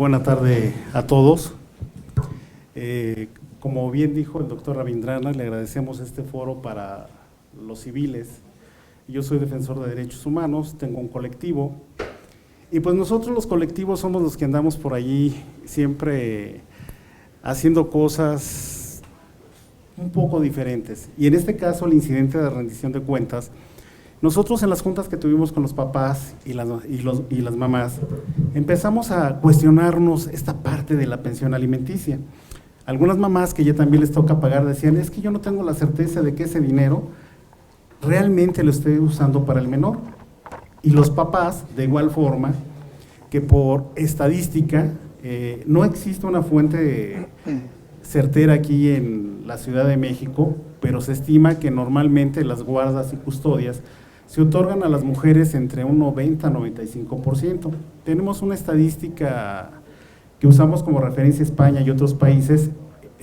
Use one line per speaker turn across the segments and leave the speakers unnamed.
buena tarde a todos. Como bien dijo el doctor Rabindranath, le agradecemos este foro para los civiles. Yo soy defensor de derechos humanos, tengo un colectivo, y pues nosotros los colectivos somos los que andamos por allí siempre haciendo cosas un poco diferentes. Y en este caso, el incidente de rendición de cuentas, nosotros en las juntas que tuvimos con los papás y las mamás, empezamos a cuestionarnos esta parte de la pensión alimenticia. Algunas mamás que ya también les toca pagar decían, es que yo no tengo la certeza de que ese dinero realmente lo estoy usando para el menor. Y los papás, de igual forma, que por estadística, no existe una fuente certera aquí en la Ciudad de México, pero se estima que normalmente las guardas y custodias se otorgan a las mujeres entre un 90 a 95%. Tenemos una estadística que usamos como referencia a España y otros países.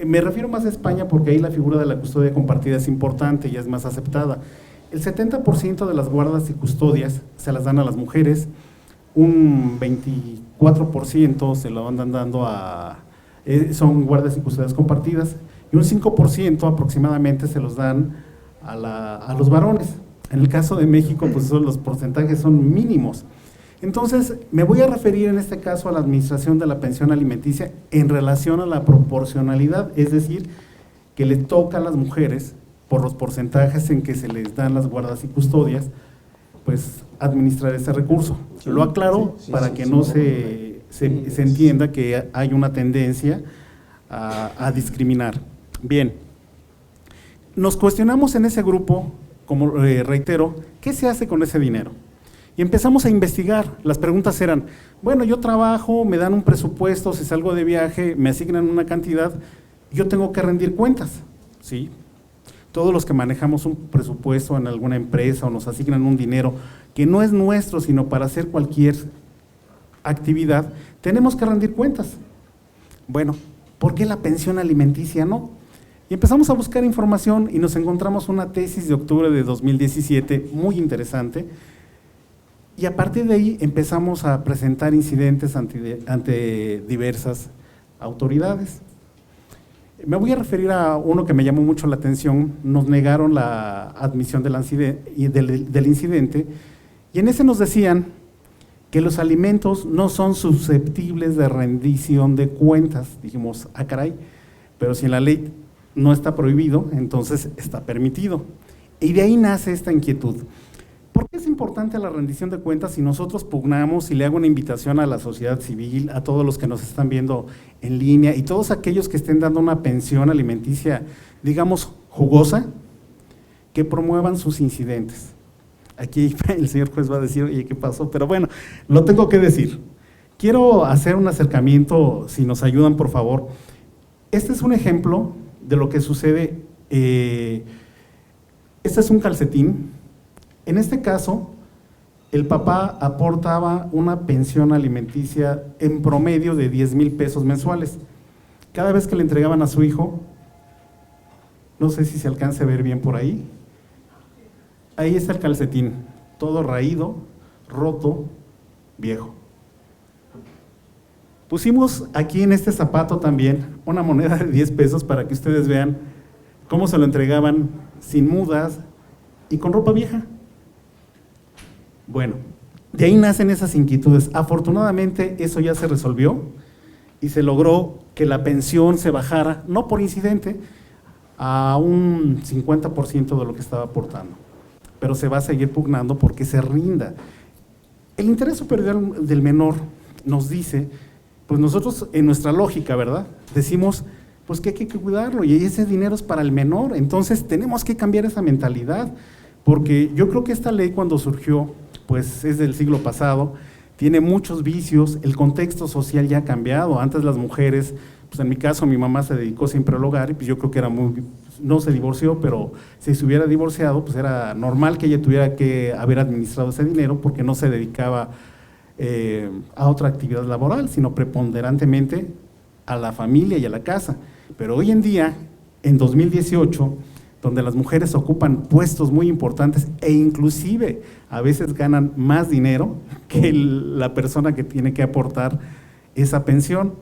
Me refiero más a España porque ahí la figura de la custodia compartida es importante y es más aceptada. El 70% de las guardas y custodias se las dan a las mujeres, un 24% se lo andan dando son guardas y custodias compartidas, y un 5% aproximadamente se los dan a los varones. En el caso de México, pues los porcentajes son mínimos. Entonces, me voy a referir en este caso a la administración de la pensión alimenticia en relación a la proporcionalidad, es decir, que le toca a las mujeres, por los porcentajes en que se les dan las guardas y custodias, pues administrar ese recurso. Sí, lo aclaro para que no se entienda que hay una tendencia a discriminar. Bien, nos cuestionamos en ese grupo, como reitero, ¿qué se hace con ese dinero? Y empezamos a investigar. Las preguntas eran, bueno, yo trabajo, me dan un presupuesto, si salgo de viaje, me asignan una cantidad, yo tengo que rendir cuentas, ¿sí? Todos los que manejamos un presupuesto en alguna empresa o nos asignan un dinero que no es nuestro, sino para hacer cualquier actividad, tenemos que rendir cuentas. Bueno, ¿por qué la pensión alimenticia no? Y empezamos a buscar información y nos encontramos una tesis de octubre de 2017 muy interesante, y a partir de ahí empezamos a presentar incidentes ante diversas autoridades. Me voy a referir a uno que me llamó mucho la atención. Nos negaron la admisión del incidente, y en ese nos decían que los alimentos no son susceptibles de rendición de cuentas. Dijimos, ah caray, pero si en la ley no está prohibido, entonces está permitido. Y de ahí nace esta inquietud. ¿Por qué es importante la rendición de cuentas si nosotros pugnamos? Y le hago una invitación a la sociedad civil, a todos los que nos están viendo en línea y todos aquellos que estén dando una pensión alimenticia, digamos, jugosa, que promuevan sus incidentes. Aquí el señor juez va a decir, oye, ¿qué pasó? Pero bueno, lo tengo que decir. Quiero hacer un acercamiento, si nos ayudan, por favor. Este es un ejemplo de lo que sucede. Este es un calcetín. En este caso, el papá aportaba una pensión alimenticia en promedio de 10,000 pesos mensuales. Cada vez que le entregaban a su hijo, no sé si se alcanza a ver bien por ahí, ahí está el calcetín, todo raído, roto, viejo. Pusimos aquí en este zapato también una moneda de 10 pesos para que ustedes vean cómo se lo entregaban sin mudas y con ropa vieja. Bueno, de ahí nacen esas inquietudes. Afortunadamente eso ya se resolvió y se logró que la pensión se bajara, no por incidente, a un 50% de lo que estaba aportando. Pero se va a seguir pugnando porque se rinda. El interés superior del menor nos dice, pues nosotros en nuestra lógica, ¿verdad? Decimos, pues que hay que cuidarlo y ese dinero es para el menor, entonces tenemos que cambiar esa mentalidad, porque yo creo que esta ley cuando surgió, pues es del siglo pasado, tiene muchos vicios, el contexto social ya ha cambiado. Antes las mujeres, pues en mi caso mi mamá se dedicó siempre al hogar y pues yo creo que era no se divorció, pero si se hubiera divorciado, pues era normal que ella tuviera que haber administrado ese dinero porque no se dedicaba a otra actividad laboral, sino preponderantemente a la familia y a la casa. Pero hoy en día, en 2018, donde las mujeres ocupan puestos muy importantes e inclusive a veces ganan más dinero que la persona que tiene que aportar esa pensión.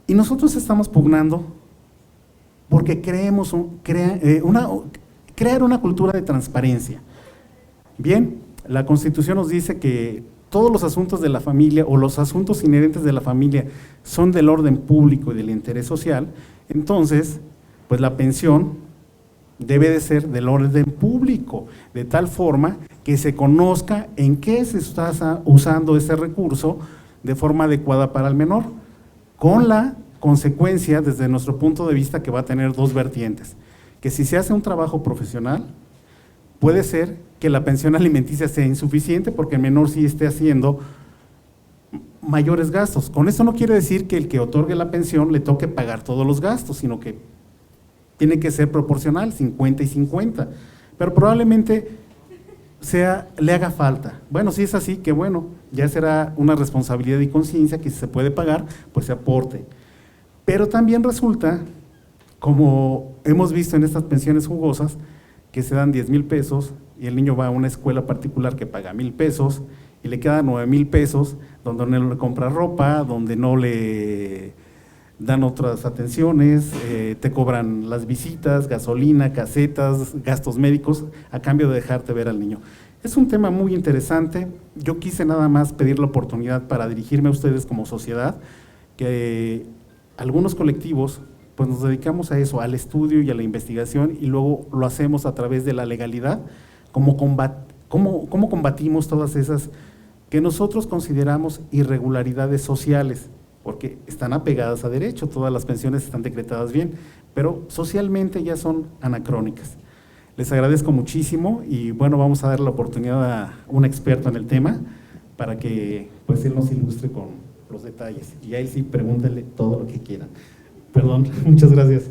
Y nosotros estamos pugnando porque crear una cultura de transparencia. Bien, la Constitución nos dice que todos los asuntos de la familia o los asuntos inherentes de la familia son del orden público y del interés social. Entonces, pues la pensión debe de ser del orden público, de tal forma que se conozca en qué se está usando ese recurso de forma adecuada para el menor, con la consecuencia desde nuestro punto de vista que va a tener dos vertientes, que si se hace un trabajo profesional, puede ser que la pensión alimenticia sea insuficiente porque el menor sí esté haciendo mayores gastos. Con esto no quiere decir que el que otorgue la pensión le toque pagar todos los gastos, sino que tiene que ser proporcional, 50 y 50, pero probablemente le haga falta. Bueno, si es así, que bueno, ya será una responsabilidad y conciencia que si se puede pagar, pues se aporte. Pero también resulta, como hemos visto en estas pensiones jugosas, que se dan 10,000 pesos y el niño va a una escuela particular que paga 1,000 pesos y le quedan 9,000 pesos, donde no le compra ropa, donde no le dan otras atenciones, te cobran las visitas, gasolina, casetas, gastos médicos, a cambio de dejarte ver al niño. Es un tema muy interesante. Yo quise nada más pedir la oportunidad para dirigirme a ustedes como sociedad, que algunos colectivos pues nos dedicamos a eso, al estudio y a la investigación, y luego lo hacemos a través de la legalidad, cómo combatimos todas esas que nosotros consideramos irregularidades sociales, porque están apegadas a derecho, todas las pensiones están decretadas bien, pero socialmente ya son anacrónicas. Les agradezco muchísimo y bueno, vamos a dar la oportunidad a un experto en el tema para que pues él nos ilustre con los detalles, y a él sí pregúntenle todo lo que quieran. Perdón, muchas gracias.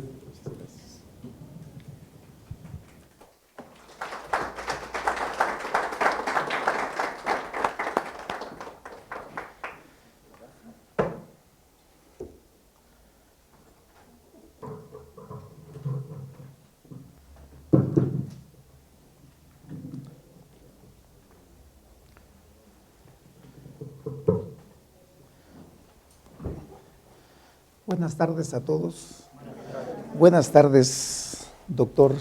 Buenas tardes a todos. Buenas tardes, doctor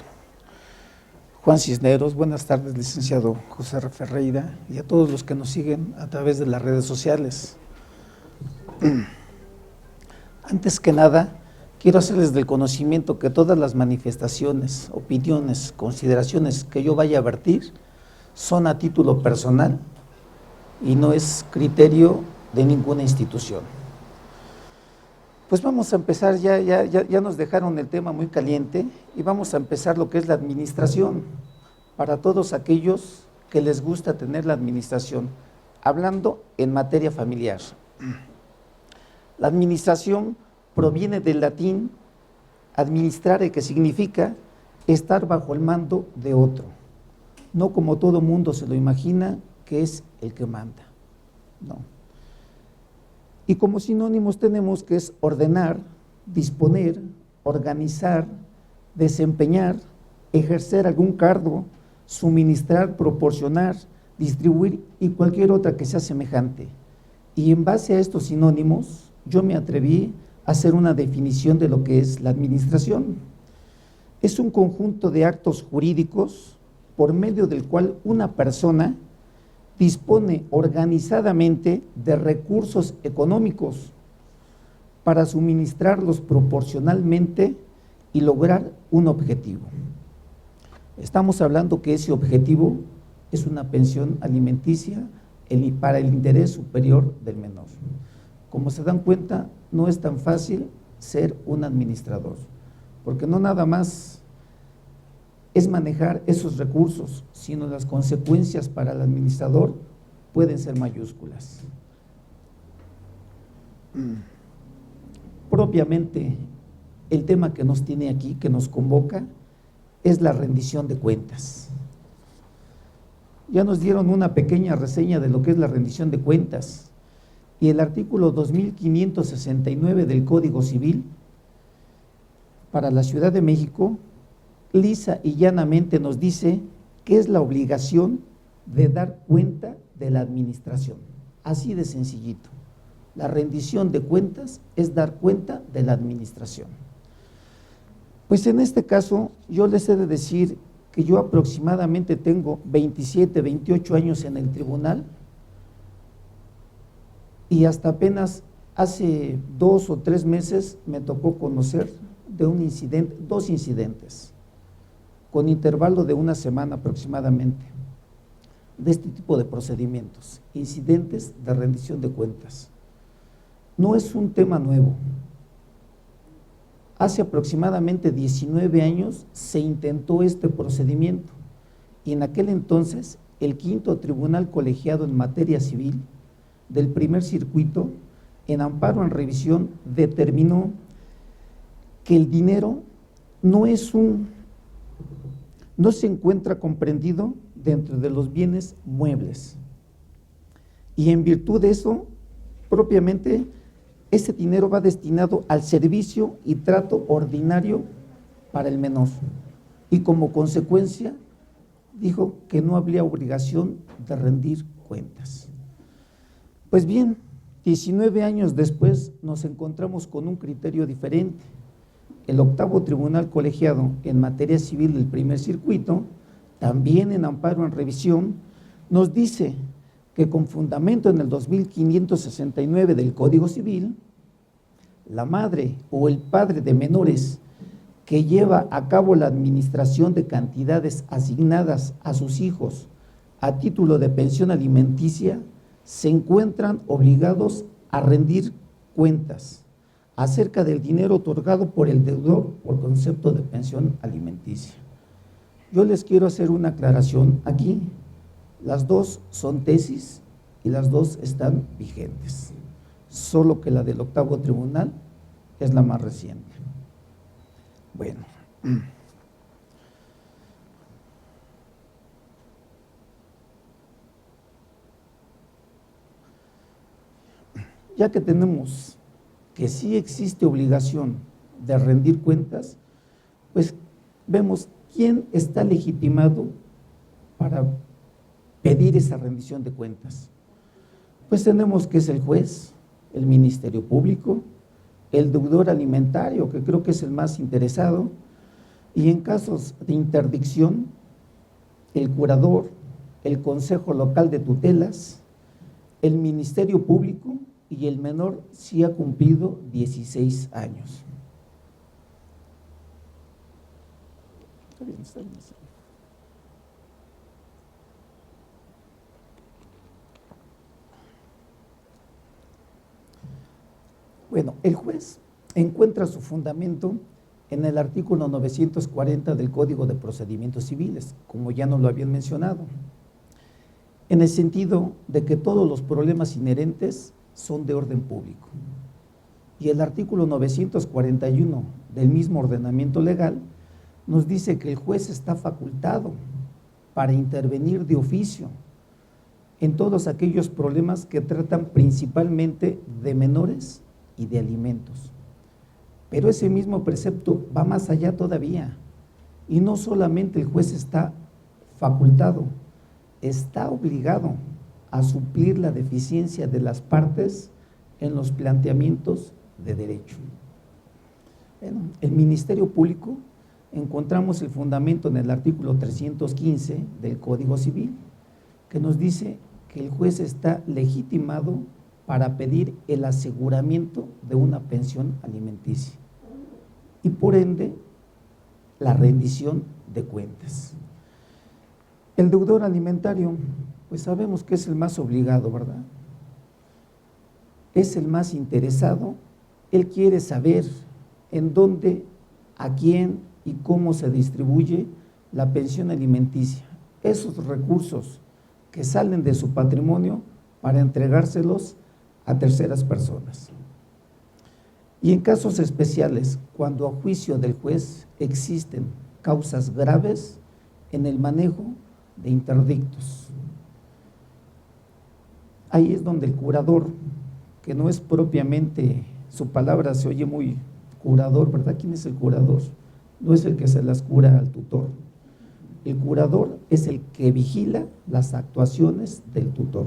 Juan Cisneros. Buenas tardes, licenciado José R. Ferreira, y a todos los que nos siguen a través de las redes sociales. Antes que nada, quiero hacerles del conocimiento que todas las manifestaciones, opiniones, consideraciones que yo vaya a vertir son a título personal y no es criterio de ninguna institución. Pues vamos a empezar, ya nos dejaron el tema muy caliente y vamos a empezar lo que es la administración, para todos aquellos que les gusta tener la administración, hablando en materia familiar. La administración proviene del latín administrare, que significa estar bajo el mando de otro, no como todo mundo se lo imagina, que es el que manda, no. Y como sinónimos tenemos que es ordenar, disponer, organizar, desempeñar, ejercer algún cargo, suministrar, proporcionar, distribuir y cualquier otra que sea semejante. Y en base a estos sinónimos, yo me atreví a hacer una definición de lo que es la administración. Es un conjunto de actos jurídicos por medio del cual una persona dispone organizadamente de recursos económicos para suministrarlos proporcionalmente y lograr un objetivo. Estamos hablando que ese objetivo es una pensión alimenticia para el interés superior del menor. Como se dan cuenta, no es tan fácil ser un administrador, porque no nada más es manejar esos recursos, sino las consecuencias para el administrador pueden ser mayúsculas. Propiamente, el tema que nos tiene aquí, que nos convoca, es la rendición de cuentas. Ya nos dieron una pequeña reseña de lo que es la rendición de cuentas, y el artículo 2569 del Código Civil para la Ciudad de México lisa y llanamente nos dice que es la obligación de dar cuenta de la administración, así de sencillito. La rendición de cuentas es dar cuenta de la administración. Pues en este caso, yo les he de decir que yo aproximadamente tengo 27, 28 años en el tribunal y hasta apenas hace 2 o 3 meses me tocó conocer de un incidente, 2 incidentes, con intervalo de 1 semana aproximadamente, de este tipo de procedimientos, incidentes de rendición de cuentas. No es un tema nuevo. Hace aproximadamente 19 años se intentó este procedimiento y en aquel entonces el quinto tribunal colegiado en materia civil del primer circuito, en amparo en revisión, determinó que el dinero no se encuentra comprendido dentro de los bienes muebles y en virtud de eso, propiamente, ese dinero va destinado al servicio y trato ordinario para el menor y como consecuencia dijo que no habría obligación de rendir cuentas. Pues bien, 19 años después nos encontramos con un criterio diferente. El octavo tribunal colegiado en materia civil del primer circuito, también en amparo en revisión, nos dice que con fundamento en el 2569 del Código Civil, la madre o el padre de menores que lleva a cabo la administración de cantidades asignadas a sus hijos a título de pensión alimenticia se encuentran obligados a rendir cuentas acerca del dinero otorgado por el deudor por concepto de pensión alimenticia. Yo les quiero hacer una aclaración aquí. Las dos son tesis y las dos están vigentes, solo que la del octavo tribunal es la más reciente. Bueno, ya que tenemos que sí existe obligación de rendir cuentas, pues vemos quién está legitimado para pedir esa rendición de cuentas. Pues tenemos que es el juez, el Ministerio Público, el deudor alimentario, que creo que es el más interesado, y en casos de interdicción, el curador, el Consejo Local de Tutelas, el Ministerio Público y el menor si ha cumplido 16 años. Está bien, está bien. Bueno, el juez encuentra su fundamento en el artículo 940 del Código de Procedimientos Civiles, como ya nos lo habían mencionado, en el sentido de que todos los problemas inherentes son de orden público. Y el artículo 941 del mismo ordenamiento legal nos dice que el juez está facultado para intervenir de oficio en todos aquellos problemas que tratan principalmente de menores y de alimentos. Pero ese mismo precepto va más allá todavía, y no solamente el juez está facultado, está obligado a suplir la deficiencia de las partes en los planteamientos de derecho. Bueno, el Ministerio Público encontramos el fundamento en el artículo 315 del Código Civil, que nos dice que el juez está legitimado para pedir el aseguramiento de una pensión alimenticia y por ende la rendición de cuentas. El deudor alimentario, pues sabemos que es el más obligado, ¿verdad? Es el más interesado. Él quiere saber en dónde, a quién y cómo se distribuye la pensión alimenticia, esos recursos que salen de su patrimonio para entregárselos a terceras personas. Y en casos especiales, cuando a juicio del juez existen causas graves en el manejo de interdictos. Ahí es donde el curador, que no es propiamente, su palabra se oye muy curador, ¿verdad? ¿Quién es el curador? No es el que se las cura al tutor. El curador es el que vigila las actuaciones del tutor.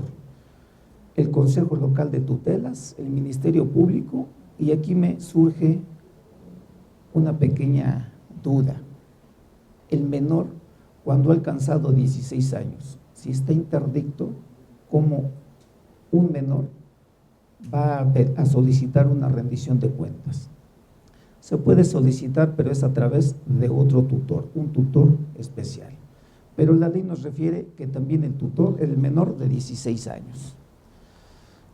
el Consejo Local de Tutelas, el Ministerio Público, y aquí me surge una pequeña duda. El menor, cuando ha alcanzado 16 años, si está interdicto, ¿cómo un menor va a solicitar una rendición de cuentas? Se puede solicitar, pero es a través de otro tutor, un tutor especial. Pero la ley nos refiere que también el tutor, el menor de 16 años.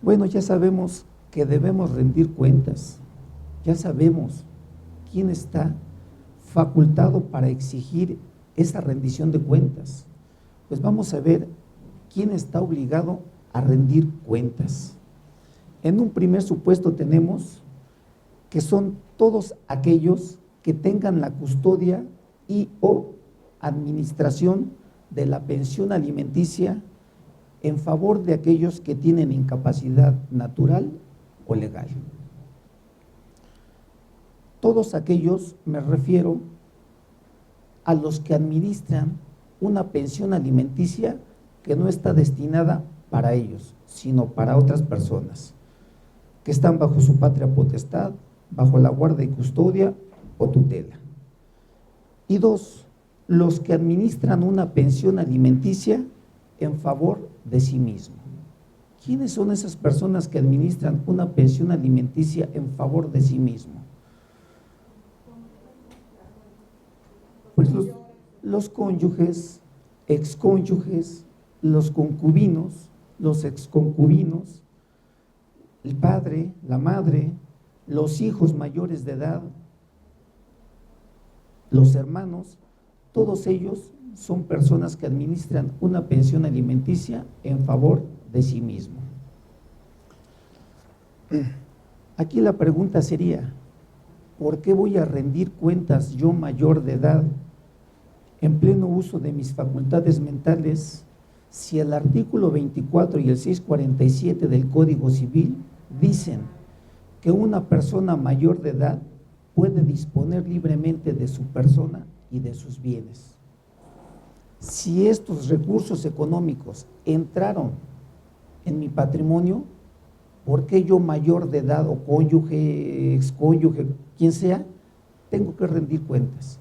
Bueno, ya sabemos que debemos rendir cuentas, ya sabemos quién está facultado para exigir esa rendición de cuentas. Pues vamos a ver quién está obligado a rendir cuentas. En un primer supuesto tenemos que son todos aquellos que tengan la custodia y o administración de la pensión alimenticia en favor de aquellos que tienen incapacidad natural o legal. Todos aquellos, me refiero a los que administran una pensión alimenticia que no está destinada para ellos, sino para otras personas, que están bajo su patria potestad, bajo la guarda y custodia o tutela. Y dos, los que administran una pensión alimenticia en favor de sí mismo. ¿Quiénes son esas personas que administran una pensión alimenticia en favor de sí mismo? Pues los cónyuges, excónyuges, los concubinos, los exconcubinos, el padre, la madre, los hijos mayores de edad, los hermanos, todos ellos son personas que administran una pensión alimenticia en favor de sí mismo. Aquí la pregunta sería, ¿por qué voy a rendir cuentas yo mayor de edad en pleno uso de mis facultades mentales si el artículo 24 y el 647 del Código Civil dicen que una persona mayor de edad puede disponer libremente de su persona y de sus bienes? Si estos recursos económicos entraron en mi patrimonio, ¿por qué yo mayor de edad o cónyuge, excónyuge, quien sea, tengo que rendir cuentas?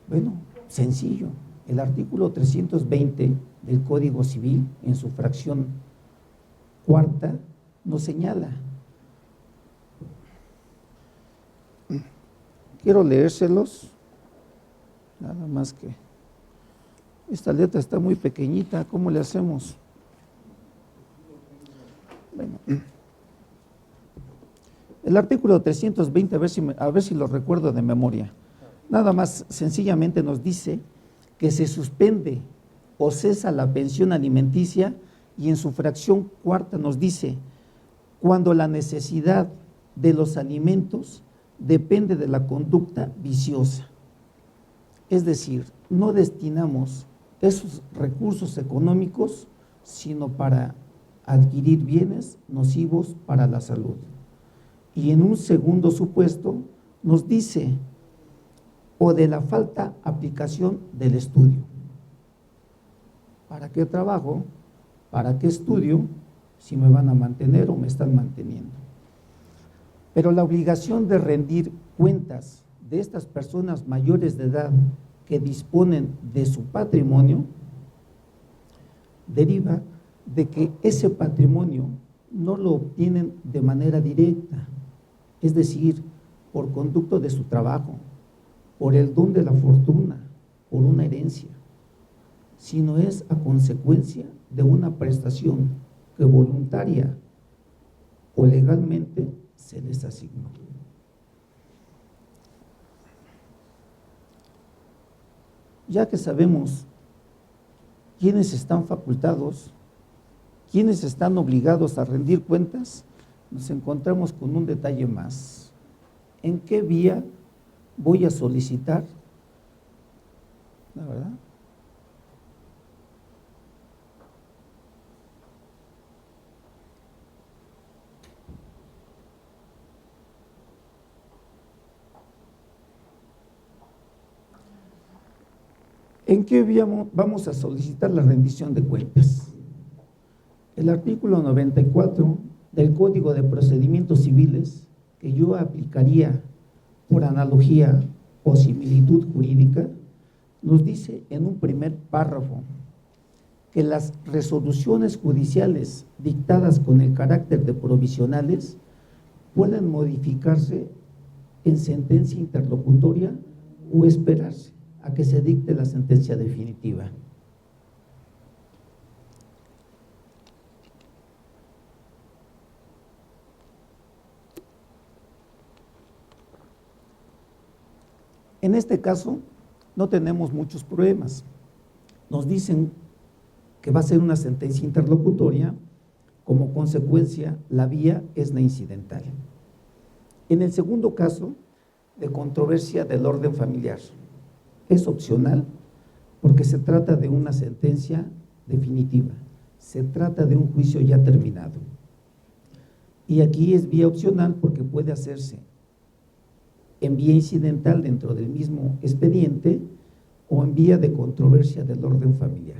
Bueno, sencillo. El artículo 320 del Código Civil, en su fracción cuarta, nos señala. Quiero leérselos, nada más que esta letra está muy pequeñita, ¿cómo le hacemos? Bueno, el artículo 320, a ver si lo recuerdo de memoria, nada más sencillamente nos dice que se suspende o cesa la pensión alimenticia, y en su fracción cuarta nos dice, cuando la necesidad de los alimentos depende de la conducta viciosa. Es decir, no destinamos esos recursos económicos sino para adquirir bienes nocivos para la salud. Y en un segundo supuesto nos dice, o de la falta aplicación del estudio. ¿Para qué trabajo? ¿Para qué estudio? Si me van a mantener o me están manteniendo. Pero la obligación de rendir cuentas de estas personas mayores de edad que disponen de su patrimonio deriva de que ese patrimonio no lo obtienen de manera directa, es decir, por conducto de su trabajo, por el don de la fortuna, por una herencia, sino es a consecuencia de una prestación que voluntaria o legalmente se les asignó. Ya que sabemos quiénes están facultados, quiénes están obligados a rendir cuentas, nos encontramos con un detalle más. ¿En qué vía voy a solicitar? ¿La verdad? ¿En qué vía vamos a solicitar la rendición de cuentas? El artículo 94 del Código de Procedimientos Civiles, que yo aplicaría por analogía o similitud jurídica, nos dice en un primer párrafo que las resoluciones judiciales dictadas con el carácter de provisionales pueden modificarse en sentencia interlocutoria o esperarse a que se dicte la sentencia definitiva. En este caso, no tenemos muchos problemas. Nos dicen que va a ser una sentencia interlocutoria, como consecuencia, la vía es la incidental. En el segundo caso, de controversia del orden familiar, es opcional porque se trata de una sentencia definitiva, se trata de un juicio ya terminado. Y aquí es vía opcional porque puede hacerse en vía incidental dentro del mismo expediente o en vía de controversia del orden familiar.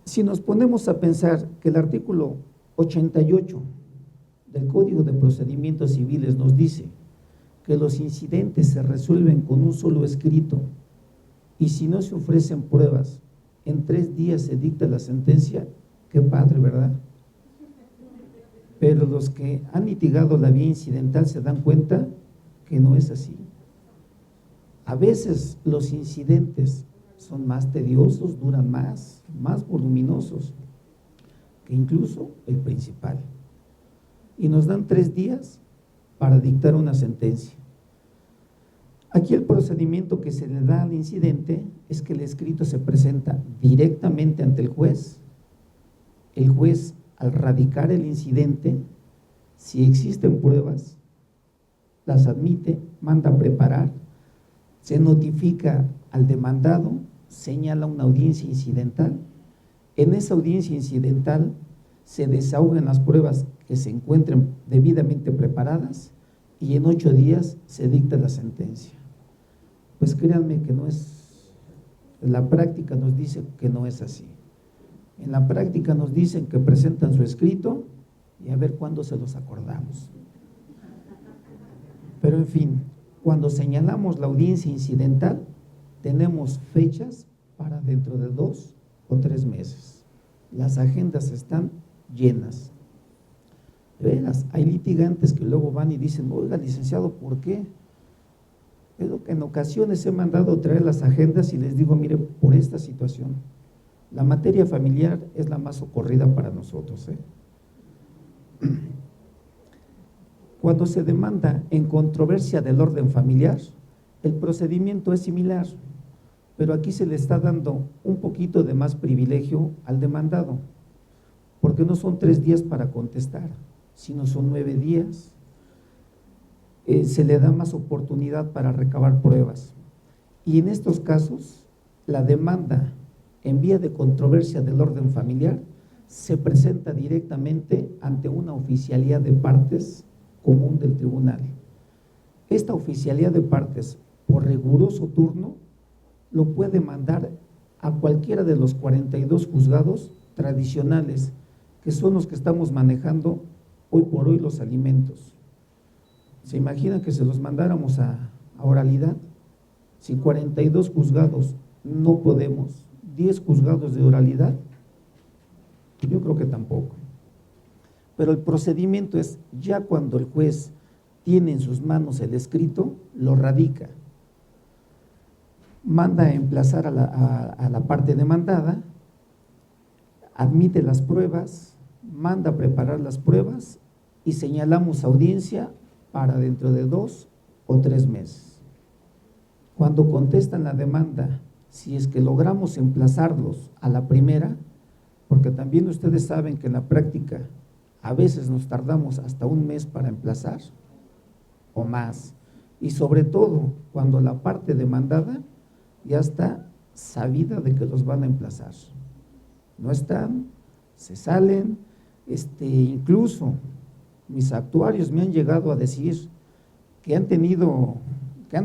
Si nos ponemos a pensar que el artículo 88 del Código de Procedimientos Civiles nos dice que los incidentes se resuelven con un solo escrito y si no se ofrecen pruebas, en 3 días se dicta la sentencia, qué padre, ¿verdad? Pero los que han litigado la vía incidental se dan cuenta que no es así. A veces los incidentes son más tediosos, duran más voluminosos que incluso el principal. Y nos dan 3 días para dictar una sentencia. Aquí el procedimiento que se le da al incidente es que el escrito se presenta directamente ante el juez. El juez, al radicar el incidente, si existen pruebas, las admite, manda a preparar, se notifica al demandado, señala una audiencia incidental. En esa audiencia incidental se desahogan las pruebas que se encuentren debidamente preparadas y en 8 días se dicta la sentencia. Pues créanme que no es, la práctica nos dice que no es así. En la práctica nos dicen que presentan su escrito y a ver cuándo se los acordamos. Pero en fin, cuando señalamos la audiencia incidental, tenemos fechas para dentro de 2 o 3 meses. Las agendas están llenas. De veras, hay litigantes que luego van y dicen, oiga, licenciado, ¿por qué? Pero que en ocasiones he mandado traer las agendas y les digo, mire, por esta situación, la materia familiar es la más socorrida para nosotros, ¿eh? Cuando se demanda en controversia del orden familiar, el procedimiento es similar, pero aquí se le está dando un poquito de más privilegio al demandado, porque no son 3 días para contestar, sino son 9 días. Se le da más oportunidad para recabar pruebas. Y en estos casos, la demanda en vía de controversia del orden familiar se presenta directamente ante una oficialía de partes común del tribunal. Esta oficialía de partes, por riguroso turno, lo puede mandar a cualquiera de los 42 juzgados tradicionales, que son los que estamos manejando hoy por hoy los alimentos. ¿Se imaginan que se los mandáramos a oralidad? Si 42 juzgados no podemos, 10 juzgados de oralidad, yo creo que tampoco. Pero el procedimiento es ya cuando el juez tiene en sus manos el escrito, lo radica, manda a emplazar a la parte demandada, admite las pruebas, manda a preparar las pruebas y señalamos audiencia para dentro de 2 o 3 meses. Cuando contestan la demanda, si es que logramos emplazarlos a la primera, porque también ustedes saben que en la práctica a veces nos tardamos hasta 1 mes para emplazar o más, y sobre todo cuando la parte demandada ya está sabida de que los van a emplazar. No están, se salen, incluso mis actuarios me han llegado a decir que han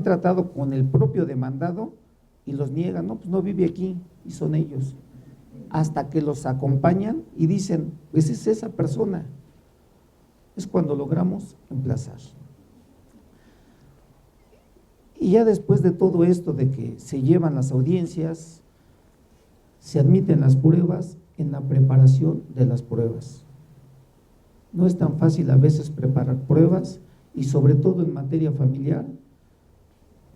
tratado con el propio demandado y los niegan, no, pues no vive aquí y son ellos. hasta que los acompañan y dicen, pues es esa persona. Es cuando logramos emplazar. Y ya después de todo esto, de que se llevan las audiencias, se admiten las pruebas, en la preparación de las pruebas. No es tan fácil a veces preparar pruebas, y sobre todo en materia familiar,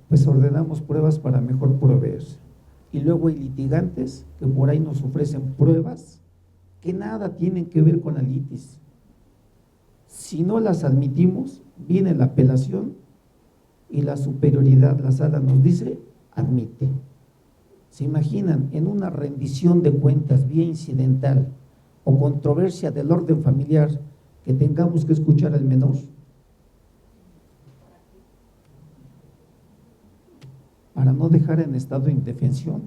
pues ordenamos pruebas para mejor proveerse. Y luego hay litigantes que por ahí nos ofrecen pruebas que nada tienen que ver con la litis. Si no las admitimos, viene la apelación y la superioridad, la sala nos dice, admite. ¿Se imaginan en una rendición de cuentas vía incidental o controversia del orden familiar que tengamos que escuchar al menor? Para no dejar en estado de indefensión.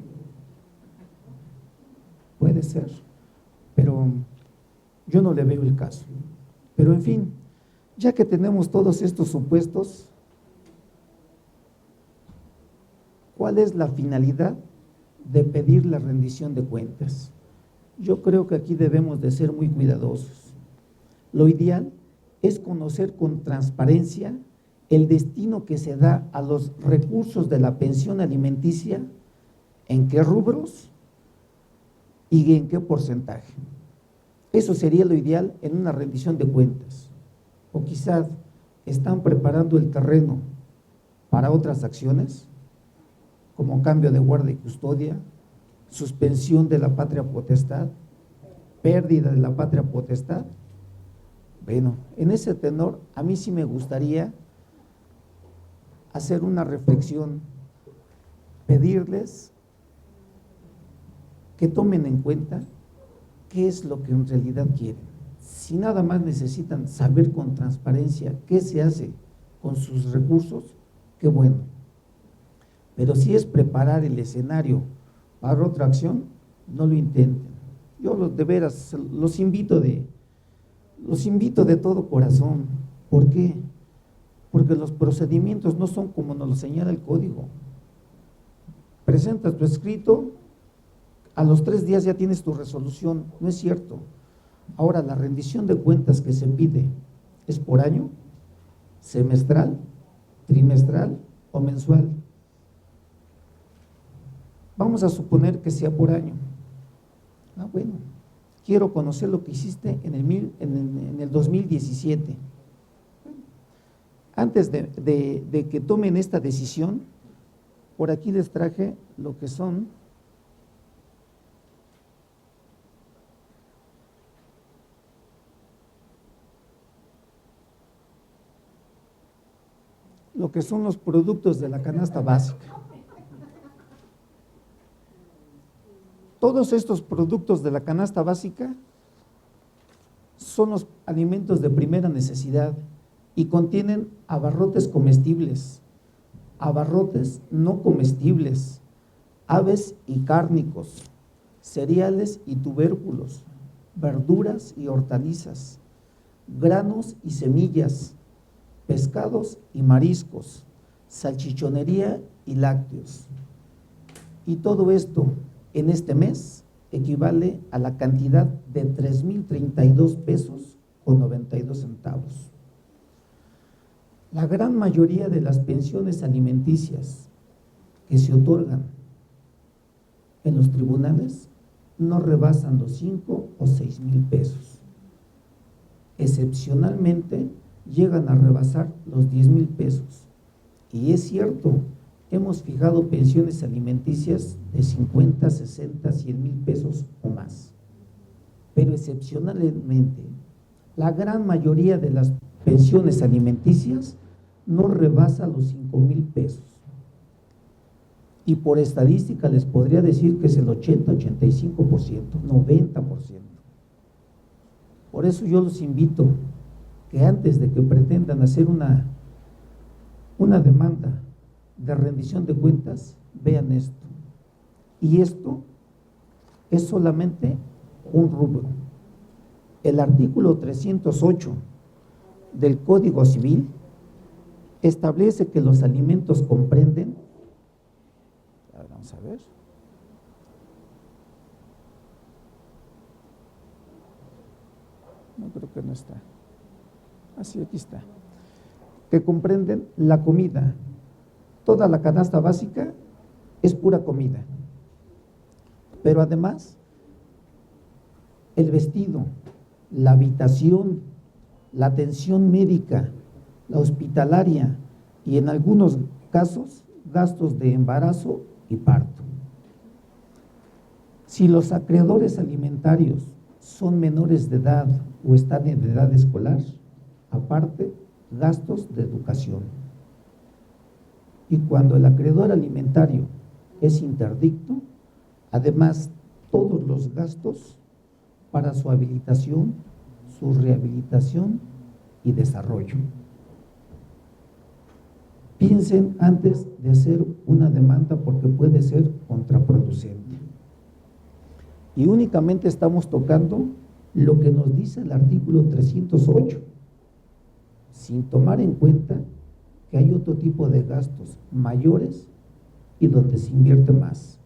Puede ser, pero yo no le veo el caso. Pero en fin, ya que tenemos todos estos supuestos, ¿cuál es la finalidad de pedir la rendición de cuentas? Yo creo que aquí debemos de ser muy cuidadosos. Lo ideal es conocer con transparencia el destino que se da a los recursos de la pensión alimenticia, en qué rubros y en qué porcentaje. Eso sería lo ideal en una rendición de cuentas. O quizás están preparando el terreno para otras acciones, como cambio de guardia y custodia, suspensión de la patria potestad, pérdida de la patria potestad. Bueno, en ese tenor, a mí sí me gustaría hacer una reflexión, pedirles que tomen en cuenta qué es lo que en realidad quieren. Si nada más necesitan saber con transparencia qué se hace con sus recursos, qué bueno. Pero si es preparar el escenario para otra acción, no lo intenten. Yo de veras los invito de todo corazón. ¿Por qué? Porque los procedimientos no son como nos lo señala el código. Presentas tu escrito, a los 3 días ya tienes tu resolución. No es cierto. Ahora, la rendición de cuentas que se pide es por año, semestral, trimestral o mensual. Vamos a suponer que sea por año. Bueno, quiero conocer lo que hiciste en el 2017. Antes de que tomen esta decisión, por aquí les traje lo que son los productos de la canasta básica. Todos estos productos de la canasta básica son los alimentos de primera necesidad y contienen abarrotes comestibles, abarrotes no comestibles, aves y cárnicos, cereales y tubérculos, verduras y hortalizas, granos y semillas, pescados y mariscos, salchichonería y lácteos. Y todo esto en este mes equivale a la cantidad de 3,032 pesos con 92 centavos. La gran mayoría de las pensiones alimenticias que se otorgan en los tribunales no rebasan los 5 o 6,000 pesos. Excepcionalmente llegan a rebasar los 10,000 pesos. Y es cierto, hemos fijado pensiones alimenticias de 50, 60, 100,000 pesos o más. Pero excepcionalmente, la gran mayoría de las pensiones alimenticias no rebasa los 5,000 pesos. Y por estadística les podría decir que es el 80, 85%, 90%. Por eso yo los invito que antes de que pretendan hacer una demanda de rendición de cuentas, vean esto. Y esto es solamente un rubro. El artículo 308 del Código Civil establece que los alimentos comprenden, vamos a ver, No creo que no está. Así, aquí está. Que comprenden la comida. Toda la canasta básica es pura comida. Pero además, el vestido, la habitación, la atención médica, la hospitalaria y en algunos casos gastos de embarazo y parto. Si los acreedores alimentarios son menores de edad o están en edad escolar, aparte, gastos de educación. Y cuando el acreedor alimentario es interdicto, además todos los gastos para su habilitación, su rehabilitación y desarrollo. Piensen antes de hacer una demanda porque puede ser contraproducente. Y únicamente estamos tocando lo que nos dice el artículo 308, sin tomar en cuenta que hay otro tipo de gastos mayores y donde se invierte más,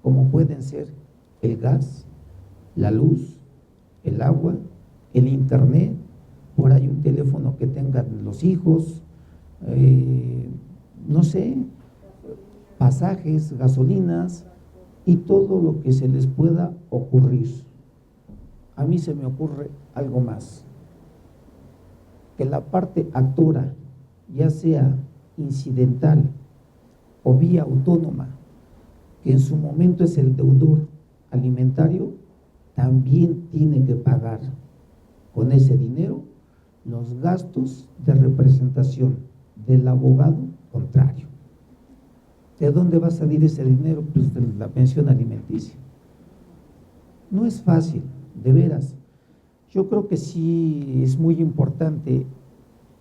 como pueden ser el gas, la luz, el agua, el internet, por ahí un teléfono que tengan los hijos, no sé, pasajes, gasolinas y todo lo que se les pueda ocurrir. A mí se me ocurre algo más, que la parte actora, ya sea incidental o vía autónoma, que en su momento es el deudor alimentario, también tiene que pagar con ese dinero los gastos de representación del abogado contrario. ¿De dónde va a salir ese dinero? Pues de la pensión alimenticia. No es fácil, de veras. Yo creo que sí es muy importante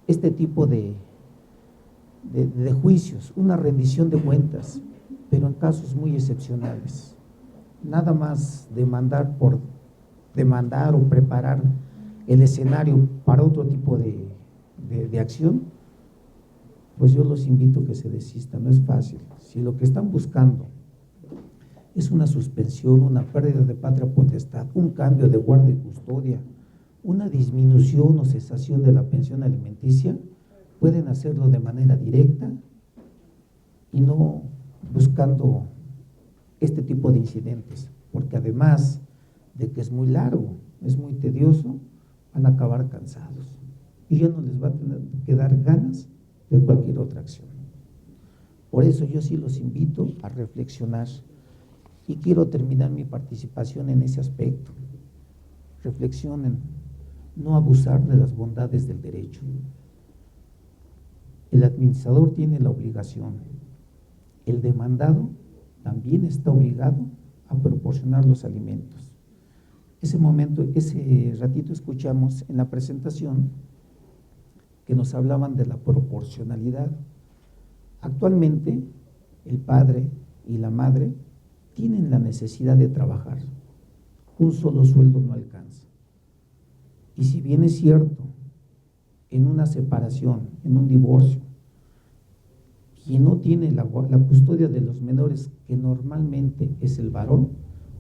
este tipo de juicios, una rendición de cuentas, pero en casos muy excepcionales. Nada más demandar por demandar o preparar el escenario para otro tipo de acción, pues yo los invito a que se desistan, no es fácil. Si lo que están buscando es una suspensión, una pérdida de patria potestad, un cambio de guardia y custodia, una disminución o cesación de la pensión alimenticia, pueden hacerlo de manera directa y no buscando este tipo de incidentes, porque además de que es muy largo, es muy tedioso, van a acabar cansados y ya no les va a tener que dar ganas de cualquier otra acción. Por eso yo sí los invito a reflexionar y quiero terminar mi participación en ese aspecto. Reflexionen, no abusar de las bondades del derecho. El administrador tiene la obligación, el demandado también está obligado a proporcionar los alimentos. Ese ratito escuchamos en la presentación que nos hablaban de la proporcionalidad. Actualmente, el padre y la madre tienen la necesidad de trabajar. Un solo sueldo no alcanza. Y si bien es cierto, en una separación, en un divorcio, quien no tiene la custodia de los menores, que normalmente es el varón,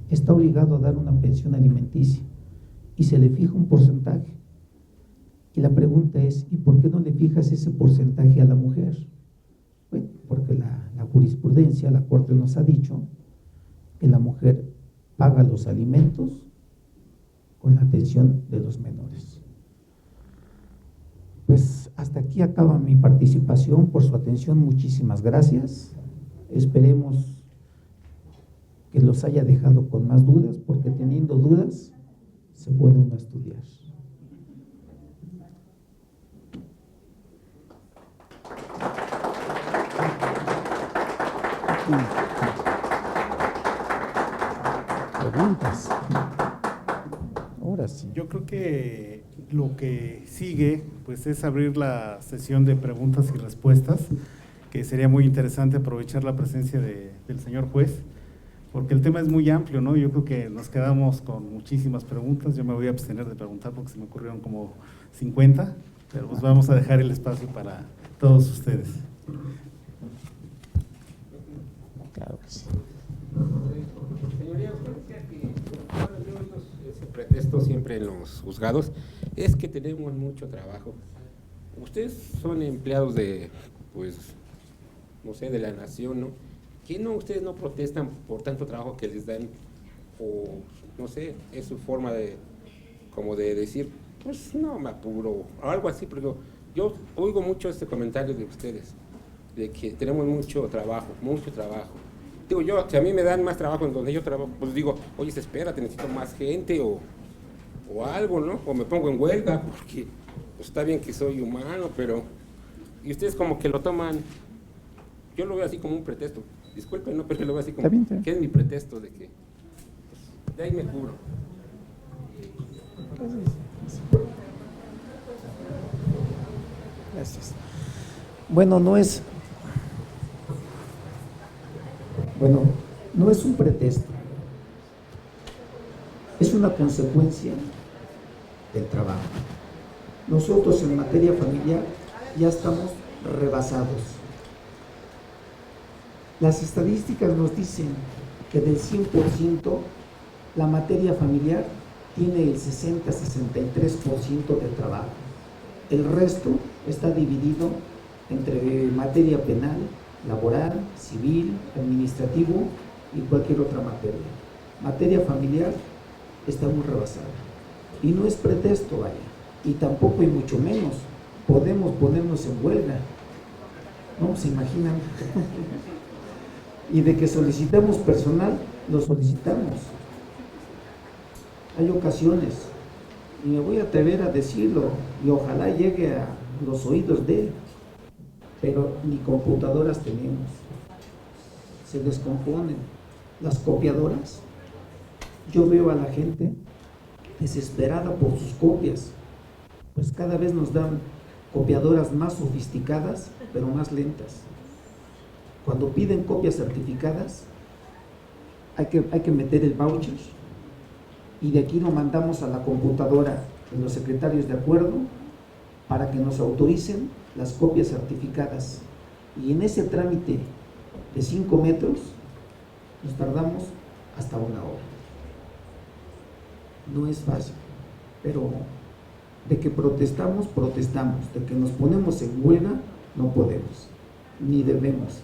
está obligado a dar una pensión alimenticia y se le fija un porcentaje. Y la pregunta es, ¿y por qué no le fijas ese porcentaje a la mujer? Bueno, porque la jurisprudencia, la Corte nos ha dicho que la mujer paga los alimentos con la atención de los menores. Pues hasta aquí acaba mi participación. Por su atención, muchísimas gracias. Esperemos que los haya dejado con más dudas, porque teniendo dudas se puede uno estudiar. Preguntas. Ahora sí.
Yo creo que lo que sigue pues es abrir la sesión de preguntas y respuestas, que sería muy interesante aprovechar la presencia del señor juez, porque el tema es muy amplio, ¿no? Yo creo que nos quedamos con muchísimas preguntas. Yo me voy a abstener de preguntar porque se me ocurrieron como 50, pero pues vamos a dejar el espacio para todos ustedes.
Claro que sí.
Señoría, usted decía que yo he oído ese pretexto siempre en los juzgados, es que tenemos mucho trabajo. Ustedes son empleados de, pues, no sé, de la nación, ¿no? ¿Qué no, ustedes no protestan por tanto trabajo que les dan? O, no sé, es su forma de, como de decir, pues no me apuro, o algo así, porque yo oigo mucho este comentario de ustedes, de que tenemos mucho trabajo, mucho trabajo. Digo yo, si a mí me dan más trabajo en donde yo trabajo, pues digo, oye, espérate, necesito más gente o algo, ¿no? O me pongo en huelga, porque pues, está bien que soy humano, pero... Y ustedes como que lo toman, yo lo veo así como un pretexto. Disculpen, ¿no? Pero yo lo veo así como,
Está bien, está bien.
que es mi pretexto de que, pues, de ahí me cubro.
Gracias. Bueno, no es un pretexto, es una consecuencia del trabajo. Nosotros en materia familiar ya estamos rebasados. Las estadísticas nos dicen que del 100% la materia familiar tiene el 60-63% de trabajo. El resto está dividido entre materia penal, laboral, civil, administrativo y cualquier otra materia. Materia familiar está muy rebasada. Y no es pretexto, vaya. Y tampoco, y mucho menos, podemos ponernos en huelga. ¿No? ¿Se imaginan? Y de que solicitamos personal, lo solicitamos. Hay ocasiones, y me voy a atrever a decirlo, y ojalá llegue a los oídos de él, pero ni computadoras tenemos, se descomponen. Las copiadoras, yo veo a la gente desesperada por sus copias, pues cada vez nos dan copiadoras más sofisticadas, pero más lentas. Cuando piden copias certificadas, hay que meter el voucher y de aquí lo mandamos a la computadora de los secretarios de acuerdo para que nos autoricen las copias certificadas. Y en ese trámite de 5 metros nos tardamos hasta 1 hora. No es fácil, pero de que protestamos, protestamos. De que nos ponemos en huelga, no podemos, ni debemos.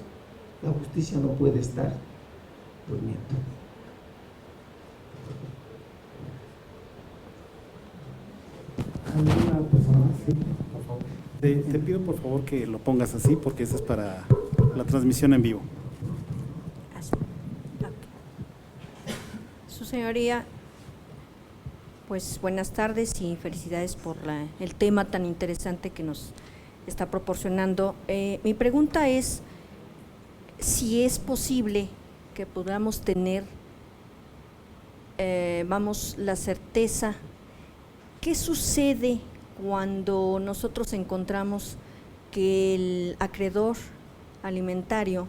La justicia no puede estar durmiendo.
¿Alguna persona más? Sí, por favor. Te pido por favor que lo pongas así porque esa es para la transmisión en vivo.
Su señoría, pues buenas tardes y felicidades por el tema tan interesante que nos está proporcionando. Mi pregunta es si es posible que podamos tener, la certeza. ¿Qué sucede cuando nosotros encontramos que el acreedor alimentario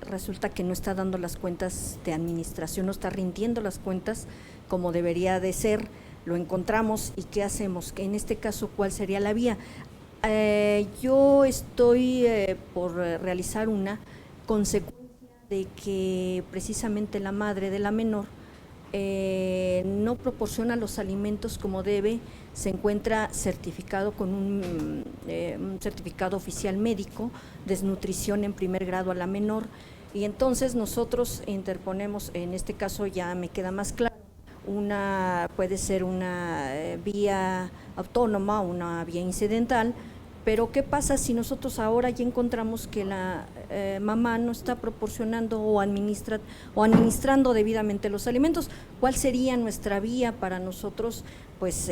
resulta que no está dando las cuentas de administración, no está rindiendo las cuentas como debería de ser? Lo encontramos y ¿qué hacemos? En este caso, ¿cuál sería la vía? Yo estoy por realizar una consecuencia de que precisamente la madre de la menor no proporciona los alimentos como debe, se encuentra certificado con un certificado oficial médico, desnutrición en primer grado a la menor, y entonces nosotros interponemos, en este caso ya me queda más claro, puede ser una vía autónoma, una vía incidental. Pero ¿qué pasa si nosotros ahora ya encontramos que la mamá no está proporcionando o administrando debidamente los alimentos? ¿Cuál sería nuestra vía para nosotros pues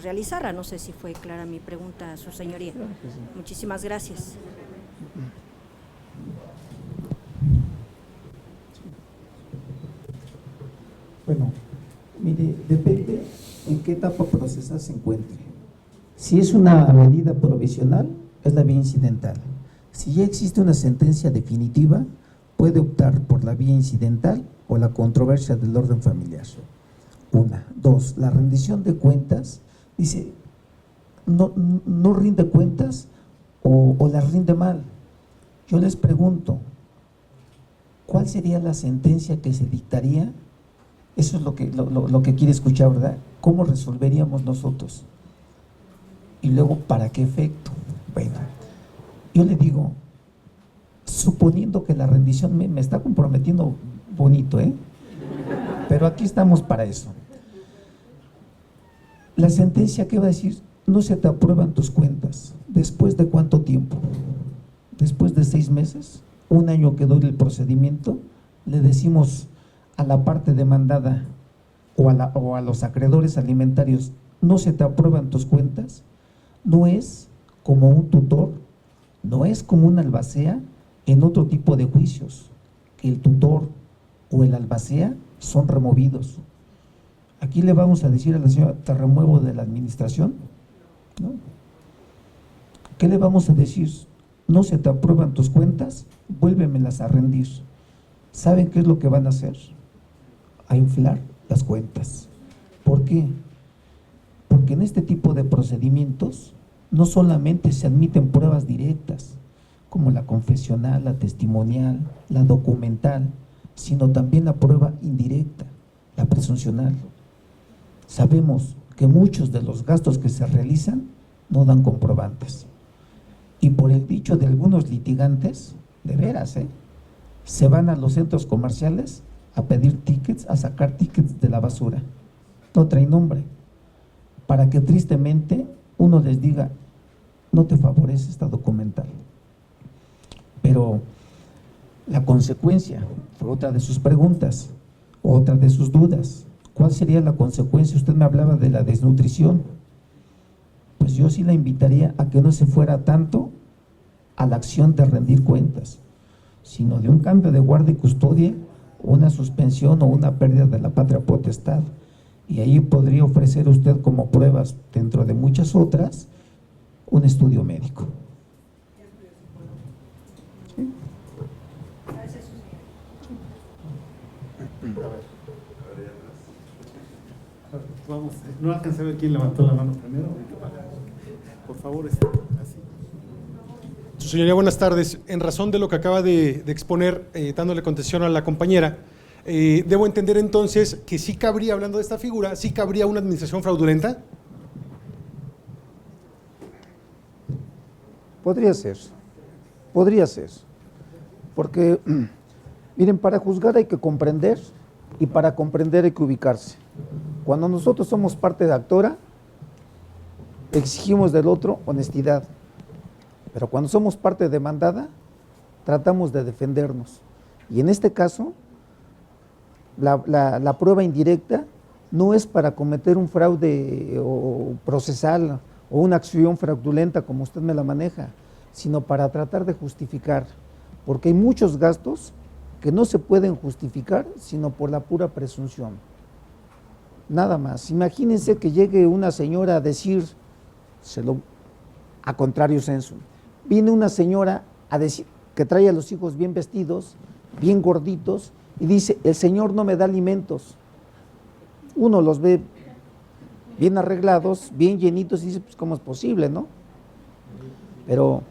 realizarla? No sé si fue clara mi pregunta, su señoría. Muchísimas gracias.
Bueno, mire, depende en qué etapa procesal se encuentre. Si es una medida provisional, es la vía incidental. Si ya existe una sentencia definitiva, puede optar por la vía incidental o la controversia del orden familiar. 1. 2. La rendición de cuentas, dice, no rinde cuentas o las rinde mal. Yo les pregunto, ¿cuál sería la sentencia que se dictaría? Eso es lo que quiere escuchar, ¿verdad? ¿cómo resolveríamos nosotros? Y luego, ¿para qué efecto? Bueno, yo le digo, suponiendo que la rendición me está comprometiendo bonito, pero aquí estamos para eso. La sentencia, ¿qué va a decir? No se te aprueban tus cuentas. ¿Después de cuánto tiempo? Después de 6 meses, 1 año que dure el procedimiento, le decimos a la parte demandada o a los acreedores alimentarios, no se te aprueban tus cuentas. No es como un tutor, no es como un albacea en otro tipo de juicios, que el tutor o el albacea son removidos. Aquí le vamos a decir a la señora, te remuevo de la administración, ¿no? ¿Qué le vamos a decir? No se te aprueban tus cuentas, vuélvemelas a rendir. ¿Saben qué es lo que van a hacer? A inflar las cuentas. ¿Por qué? Porque en este tipo de procedimientos no solamente se admiten pruebas directas, como la confesional, la testimonial, la documental, sino también la prueba indirecta, la presuncional. Sabemos que muchos de los gastos que se realizan no dan comprobantes. Y por el dicho de algunos litigantes, de veras, se van a los centros comerciales a pedir tickets, a sacar tickets de la basura. No trae nombre. Para que tristemente uno les diga, no te favorece esta documental. Pero la consecuencia, fue otra de sus preguntas, otra de sus dudas. ¿Cuál sería la consecuencia? Usted me hablaba de la desnutrición. Pues yo sí la invitaría a que no se fuera tanto a la acción de rendir cuentas, sino de un cambio de guardia y custodia, una suspensión o una pérdida de la patria potestad. Y ahí podría ofrecer usted como pruebas, dentro de muchas otras, un estudio médico. ¿Sí?
Vamos, no alcancé a ver quién levantó la mano primero. Por favor, así.
Su señoría, buenas tardes. En razón de lo que acaba de exponer, dándole contestación a la compañera, debo entender entonces que sí cabría, hablando de esta figura, sí cabría una administración fraudulenta.
Podría ser, porque, miren, para juzgar hay que comprender y para comprender hay que ubicarse. Cuando nosotros somos parte de actora, exigimos del otro honestidad, pero cuando somos parte demandada, tratamos de defendernos. Y en este caso, la prueba indirecta no es para cometer un fraude o procesal o una acción fraudulenta como usted me la maneja, sino para tratar de justificar, porque hay muchos gastos que no se pueden justificar sino por la pura presunción. Nada más. Imagínense que llegue una señora a decírselo a contrario sensu. Viene una señora a decir que trae a los hijos bien vestidos, bien gorditos, y dice, el señor no me da alimentos. Uno los ve bien arreglados, bien llenitos, y dice, pues ¿cómo es posible, no? Pero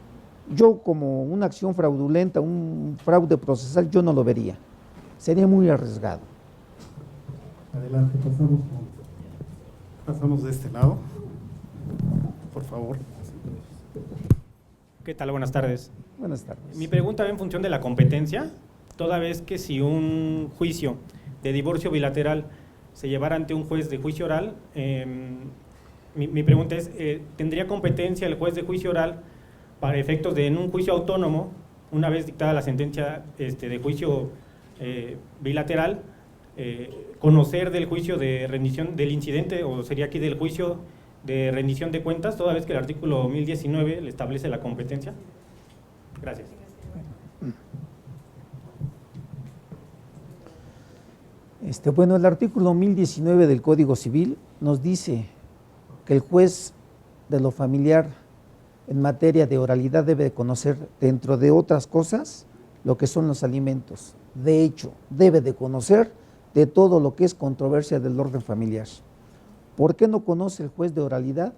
yo como una acción fraudulenta, un fraude procesal, yo no lo vería. Sería muy arriesgado.
Adelante, pasamos de este lado, por favor.
¿Qué tal? Buenas tardes.
Buenas tardes.
Mi pregunta va en función de la competencia, toda vez que si un juicio de divorcio bilateral se llevara ante un juez de juicio oral, mi pregunta es, ¿tendría competencia el juez de juicio oral para efectos de en un juicio autónomo, una vez dictada la sentencia de juicio bilateral, conocer del juicio de rendición del incidente, o sería aquí del juicio de rendición de cuentas, toda vez que el artículo 1019 le establece la competencia? Gracias.
Bueno, el artículo 1019 del Código Civil nos dice que el juez de lo familiar en materia de oralidad debe conocer, dentro de otras cosas, lo que son los alimentos. De hecho, debe de conocer de todo lo que es controversia del orden familiar. ¿Por qué no conoce el juez de oralidad?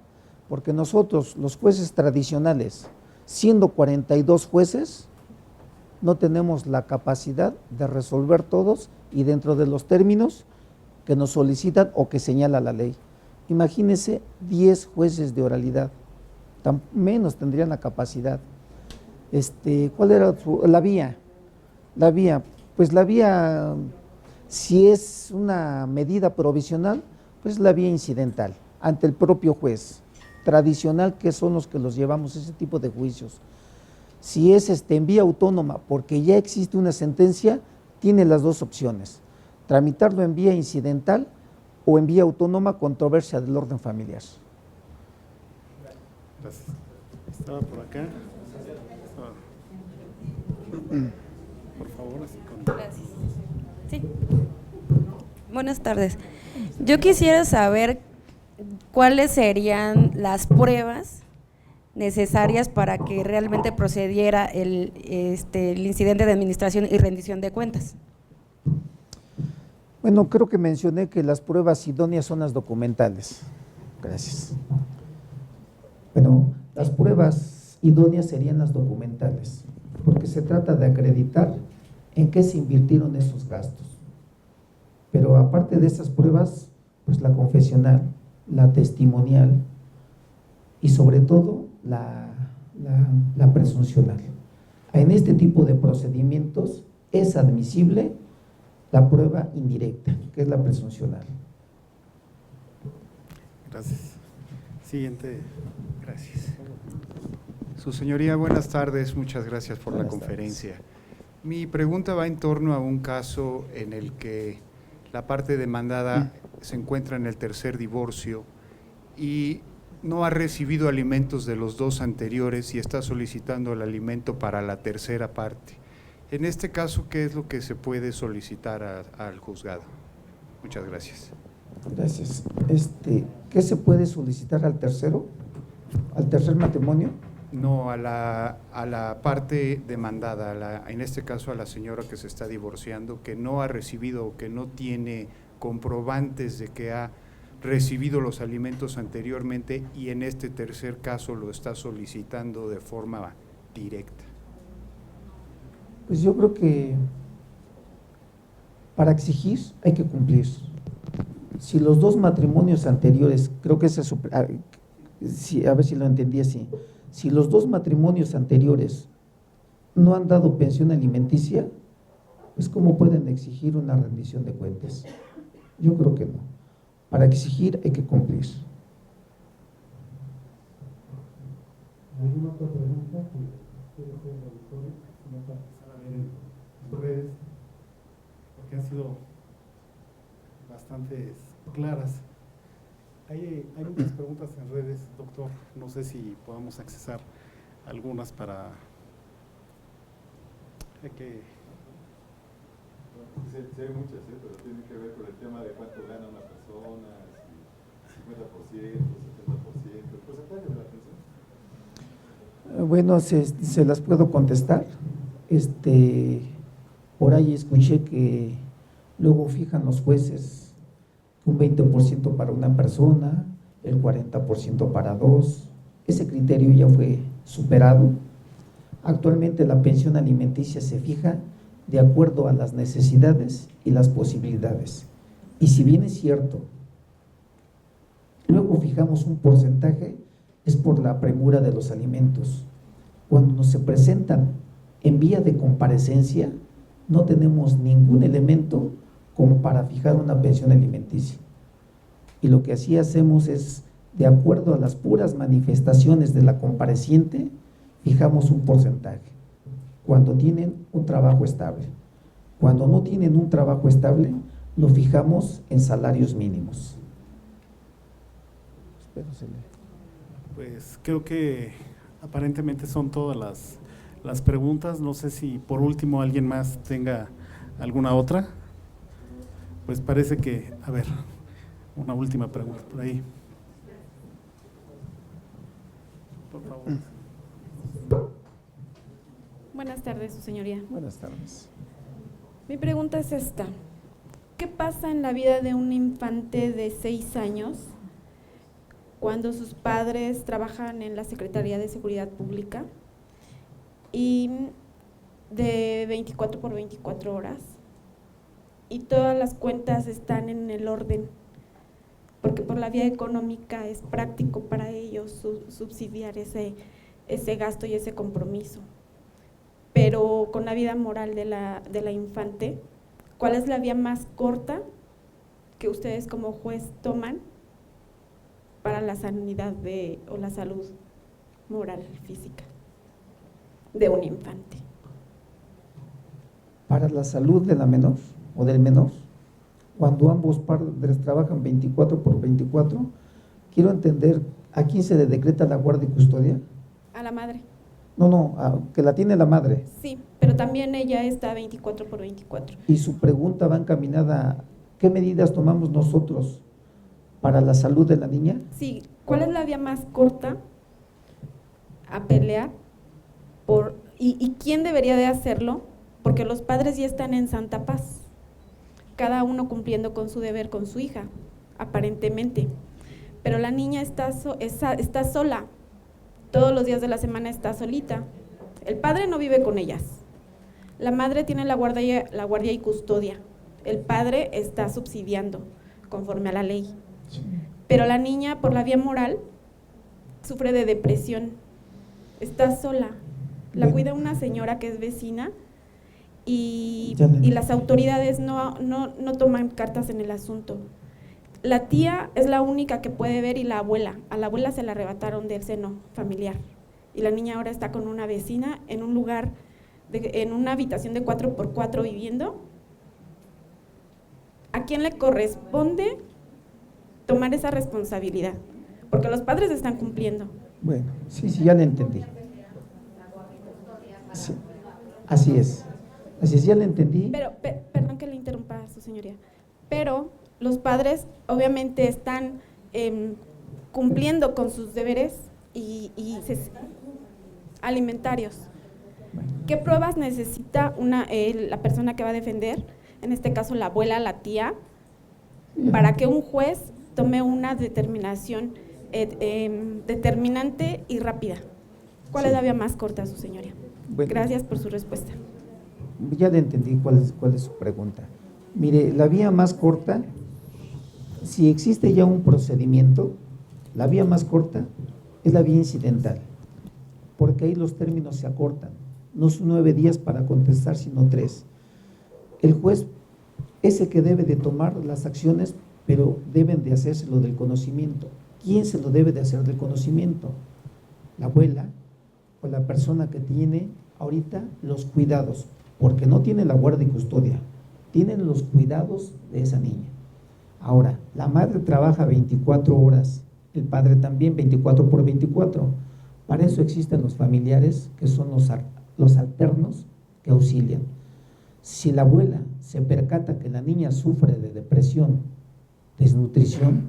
Porque nosotros, los jueces tradicionales, siendo 42 jueces, no tenemos la capacidad de resolver todos y dentro de los términos que nos solicitan o que señala la ley. Imagínense 10 jueces de oralidad, tan menos tendrían la capacidad. ¿Cuál era la vía? Pues la vía, si es una medida provisional, pues la vía incidental, ante el propio juez tradicional, que son los que los llevamos ese tipo de juicios. Si es en vía autónoma, porque ya existe una sentencia, tiene las dos opciones: tramitarlo en vía incidental o en vía autónoma, controversia del orden familiar.
Gracias. Estaba por acá. Por favor, así con...
Gracias. Sí. Buenas tardes. Yo quisiera saber cuáles serían las pruebas necesarias para que realmente procediera el incidente de administración y rendición de cuentas.
Bueno, creo que mencioné que las pruebas idóneas son las documentales. Gracias. Bueno, las pruebas idóneas serían las documentales, porque se trata de acreditar en qué se invirtieron esos gastos. Pero aparte de esas pruebas, pues la confesional, la testimonial y sobre todo la presuncional. En este tipo de procedimientos es admisible la prueba indirecta, que es la presuncional.
Gracias. Siguiente. Gracias.
Su señoría, buenas tardes, muchas gracias por
Buenas
la conferencia. Mi pregunta va en torno a un caso en el que la parte demandada se encuentra en el tercer divorcio y no ha recibido alimentos de los dos anteriores y está solicitando el alimento para la tercera parte. En este caso, ¿qué es lo que se puede solicitar al juzgado? Muchas gracias.
Gracias. ¿Qué se puede solicitar al tercero? ¿Al tercer matrimonio?
No, a la parte demandada, en este caso a la señora que se está divorciando, que no ha recibido o que no tiene comprobantes de que ha recibido los alimentos anteriormente y en este tercer caso lo está solicitando de forma directa.
Pues yo creo que para exigir hay que cumplir. Si los dos matrimonios anteriores, creo que ese a ver si lo entendí así, si los dos matrimonios anteriores no han dado pensión alimenticia, pues ¿cómo pueden exigir una rendición de cuentas? Yo creo que no. Para exigir hay que cumplir.
¿Alguna otra pregunta que quiere hacer el auditorio? No, para empezar a ver en redes, porque han sido bastante claras. Hay muchas preguntas en redes, doctor. No sé si podamos accesar algunas para que...
Sí, hay muchas, pero tienen que ver con el tema de cuánto gana una persona, si 50%, 70%, el porcentaje de la pensión.
Bueno, se las puedo contestar. Por ahí escuché que luego fijan los jueces un 20% para una persona, el 40% para dos. Ese criterio ya fue superado. Actualmente la pensión alimenticia se fija de acuerdo a las necesidades y las posibilidades. Y si bien es cierto, luego fijamos un porcentaje, es por la premura de los alimentos. Cuando nos se presentan en vía de comparecencia, no tenemos ningún elemento como para fijar una pensión alimenticia. Y lo que así hacemos es, de acuerdo a las puras manifestaciones de la compareciente, fijamos un porcentaje. Cuando tienen un trabajo estable. Cuando no tienen un trabajo estable, lo fijamos en salarios mínimos.
Pues creo que aparentemente son todas las preguntas. No sé si por último alguien más tenga alguna otra. Pues parece que, a ver, una última pregunta por ahí. Por favor.
Buenas tardes, su señoría.
Buenas tardes.
Mi pregunta es esta. ¿Qué pasa en la vida de un infante de 6 años cuando sus padres trabajan en la Secretaría de Seguridad Pública y de 24 por 24 horas y todas las cuentas están en el orden porque por la vía económica es práctico para ellos subsidiar ese gasto y ese compromiso. Pero con la vida moral de la infante, ¿cuál es la vía más corta que ustedes como juez toman para la sanidad o la salud moral, física de un infante?
Para la salud de la menor o del menor, cuando ambos padres trabajan 24/24, quiero entender, ¿a quién se le decreta la guardia y custodia?
A la madre.
No, que la tiene la madre.
Sí, pero también ella está 24/24.
Y su pregunta va encaminada, ¿qué medidas tomamos nosotros para la salud de la niña?
Sí, ¿cuál es la vía más corta a pelear y quién debería de hacerlo? Porque los padres ya están en santa paz, cada uno cumpliendo con su deber con su hija, aparentemente. Pero la niña está sola, todos los días de la semana está solita. El padre no vive con ellas. La madre tiene la guardia y custodia. El padre está subsidiando conforme a la ley. Pero la niña, por la vía moral, sufre de depresión. Está sola. La cuida una señora que es vecina y las autoridades no toman cartas en el asunto. La tía es la única que puede ver y la abuela. A la abuela se la arrebataron del seno familiar. Y la niña ahora está con una vecina en un lugar, en una habitación de 4x4 viviendo. ¿A quién le corresponde tomar esa responsabilidad? Porque los padres están cumpliendo.
Bueno, sí, ya le entendí. Sí, así es, ya le entendí.
Pero, perdón que le interrumpa, su señoría, pero los padres obviamente están cumpliendo con sus deberes alimentarios. ¿Qué pruebas necesita la persona que va a defender, en este caso la abuela, la tía, para que un juez tome una determinación determinante y rápida? ¿Cuál es la vía más corta, su señoría?
Bueno,
gracias por su respuesta.
Ya le entendí cuál es su pregunta. Mire, la vía más corta, si existe ya un procedimiento, la vía más corta es la vía incidental, porque ahí los términos se acortan. No son 9 días para contestar, sino 3. El juez es el que debe de tomar las acciones, pero deben de hacérselo del conocimiento. ¿Quién se lo debe de hacer del conocimiento? La abuela o la persona que tiene ahorita los cuidados, porque no tiene la guardia y custodia, tienen los cuidados de esa niña. Ahora, la madre trabaja 24 horas, el padre también 24/24. Para eso existen los familiares, que son los alternos que auxilian. Si la abuela se percata que la niña sufre de depresión, desnutrición,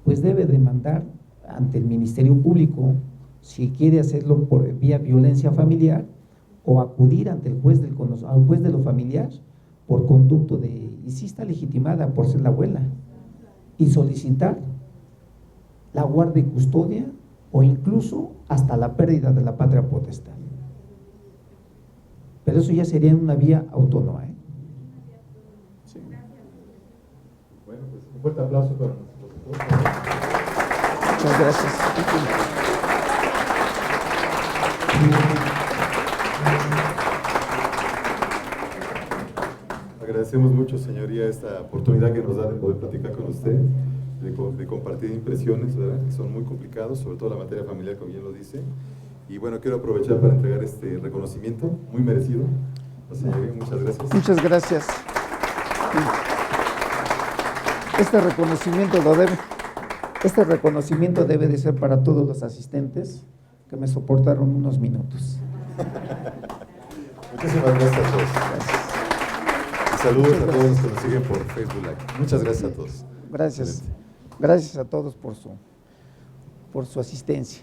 pues debe demandar ante el Ministerio Público, si quiere hacerlo por vía violencia familiar, o acudir ante el juez al juez de lo familiar por conducto y si está legitimada por ser la abuela, y solicitar la guardia y custodia o incluso hasta la pérdida de la patria potestad. Pero eso ya sería en una vía autónoma.
Sí. Bueno, pues un fuerte aplauso para nosotros.
Muchas gracias.
Agradecemos mucho, señoría, esta oportunidad que nos da de poder platicar con usted, de compartir impresiones, ¿verdad?, que son muy complicados, sobre todo la materia familiar, como bien lo dice. Y bueno, quiero aprovechar para entregar este reconocimiento muy merecido. Señoría, muchas gracias.
Muchas gracias. Este reconocimiento debe de ser para todos los asistentes que me soportaron unos minutos.
Muchísimas gracias a todos. Gracias. Y saludos a todos los que nos siguen por Facebook Live. Muchas gracias a todos.
Gracias. Gracias a todos por su asistencia.